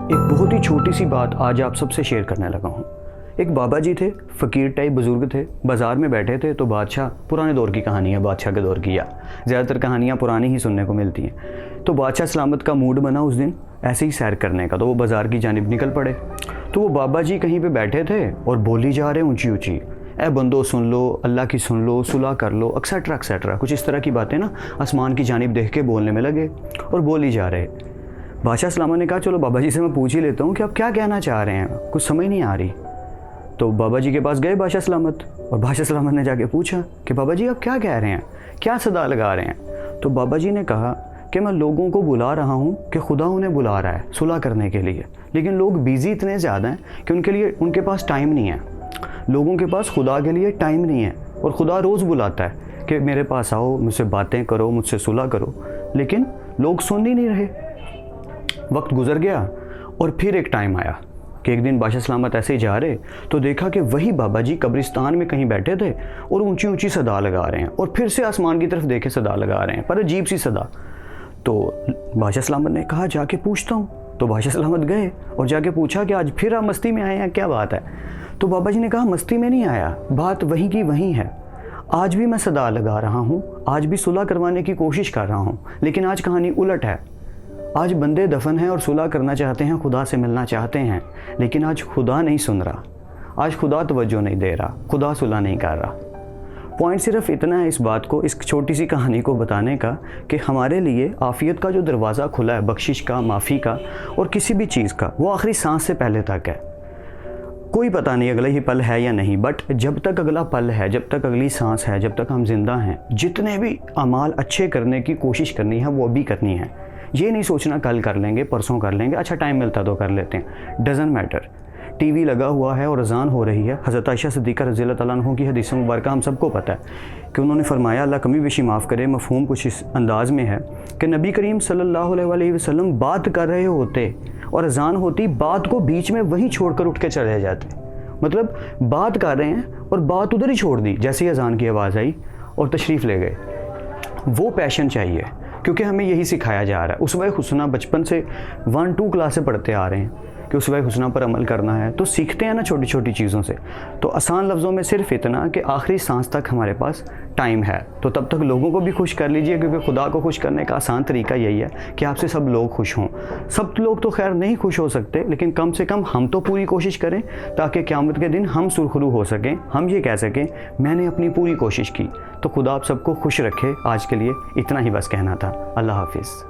ایک بہت ہی چھوٹی سی بات آج آپ سب سے شیئر کرنے لگا ہوں۔ ایک بابا جی تھے، فقیر ٹائپ بزرگ تھے، بازار میں بیٹھے تھے تو بادشاہ، پرانے دور کی کہانی ہے، بادشاہ کے دور کی، یا زیادہ تر کہانیاں پرانی ہی سننے کو ملتی ہیں۔ تو بادشاہ سلامت کا موڈ بنا اس دن ایسے ہی سیر کرنے کا، تو وہ بازار کی جانب نکل پڑے۔ تو وہ بابا جی کہیں پہ بیٹھے تھے اور بولی جا رہے اونچی اونچی، اے بندو سن لو، اللہ کی سن لو، صلح کر لو، ایکسیٹرا ایکسیٹرا، کچھ اس طرح کی باتیں نا آسمان کی جانب دیکھ کے بولنے میں لگے اور بولی جا رہے۔ بادشاہ سلامت نے کہا چلو بابا جی سے میں پوچھ ہی لیتا ہوں کہ آپ کیا کہنا چاہ رہے ہیں، کچھ سمجھ نہیں آ رہی۔ تو بابا جی کے پاس گئے بادشاہ سلامت، اور بادشاہ سلامت نے جا کے پوچھا کہ بابا جی آپ کیا کہہ رہے ہیں، کیا صدا لگا رہے ہیں؟ تو بابا جی نے کہا کہ میں لوگوں کو بلا رہا ہوں کہ خدا انہیں بلا رہا ہے صلح کرنے کے لیے، لیکن لوگ بیزی اتنے زیادہ ہیں کہ ان کے پاس ٹائم نہیں ہے۔ لوگوں کے پاس خدا کے لیے ٹائم نہیں ہے، اور خدا روز بلاتا ہے کہ میرے پاس آؤ، مجھ سے باتیں کرو، مجھ سے صلح کرو، لیکن لوگ سن ہی نہیں رہے۔ وقت گزر گیا اور پھر ایک ٹائم آیا کہ ایک دن بادشاہ سلامت ایسے ہی جا رہے تو دیکھا کہ وہی بابا جی قبرستان میں کہیں بیٹھے تھے اور اونچی اونچی صدا لگا رہے ہیں، اور پھر سے آسمان کی طرف دیکھے صدا لگا رہے ہیں، پر عجیب سی صدا۔ تو بادشاہ سلامت نے کہا جا کے پوچھتا ہوں۔ تو بادشاہ سلامت گئے اور جا کے پوچھا کہ آج پھر آپ مستی میں آئے ہیں، کیا بات ہے؟ تو بابا جی نے کہا مستی میں نہیں آیا، بات وہیں کی وہیں ہے، آج بھی میں صدا لگا رہا ہوں، آج بھی صلح کروانے کی کوشش کر رہا ہوں، لیکن آج کہانی الٹ ہے۔ آج بندے دفن ہیں اور صلح کرنا چاہتے ہیں، خدا سے ملنا چاہتے ہیں، لیکن آج خدا نہیں سن رہا، آج خدا توجہ نہیں دے رہا، خدا صلح نہیں کر رہا۔ پوائنٹ صرف اتنا ہے اس بات کو، اس چھوٹی سی کہانی کو بتانے کا، کہ ہمارے لیے عافیت کا جو دروازہ کھلا ہے، بخشش کا، معافی کا اور کسی بھی چیز کا، وہ آخری سانس سے پہلے تک ہے۔ کوئی پتہ نہیں اگلا ہی پل ہے یا نہیں، بٹ جب تک اگلا پل ہے، جب تک اگلی سانس ہے، جب تک ہم زندہ ہیں، جتنے بھی اعمال اچھے کرنے کی کوشش کرنی ہے وہ ابھی کرنی ہے۔ یہ نہیں سوچنا کل کر لیں گے، پرسوں کر لیں گے، اچھا ٹائم ملتا تو کر لیتے ہیں، ڈزنٹ میٹر۔ ٹی وی لگا ہوا ہے اور اذان ہو رہی ہے۔ حضرت عائشہ صدیقہ رضی اللہ تعالیٰ عنہ کی حدیث مبارکہ ہم سب کو پتہ ہے کہ انہوں نے فرمایا، اللہ کمی بیشی معاف کرے، مفہوم کچھ اس انداز میں ہے کہ نبی کریم صلی اللہ علیہ وسلم بات کر رہے ہوتے اور اذان ہوتی، بات کو بیچ میں وہیں چھوڑ کر اٹھ کے چلے جاتے، مطلب بات کر رہے ہیں اور بات ادھر ہی چھوڑ دی، جیسے ہی اذان کی آواز آئی اور تشریف لے گئے۔ وہ پیشن چاہیے، کیونکہ ہمیں یہی سکھایا جا رہا ہے۔ اسوہ حسنہ بچپن سے 1-2 کلاس سے پڑھتے آ رہے ہیں کہ اسوہ حسنہ پر عمل کرنا ہے، تو سیکھتے ہیں نا چھوٹی چھوٹی چیزوں سے۔ تو آسان لفظوں میں صرف اتنا کہ آخری سانس تک ہمارے پاس ٹائم ہے، تو تب تک لوگوں کو بھی خوش کر لیجئے، کیونکہ خدا کو خوش کرنے کا آسان طریقہ یہی ہے کہ آپ سے سب لوگ خوش ہوں۔ سب لوگ تو خیر نہیں خوش ہو سکتے، لیکن کم سے کم ہم تو پوری کوشش کریں تاکہ قیامت کے دن ہم سرخرو ہو سکیں، ہم یہ کہہ سکیں میں نے اپنی پوری کوشش کی۔ تو خدا آپ سب کو خوش رکھے۔ آج کے لیے اتنا ہی بس کہنا تھا۔ اللہ حافظ۔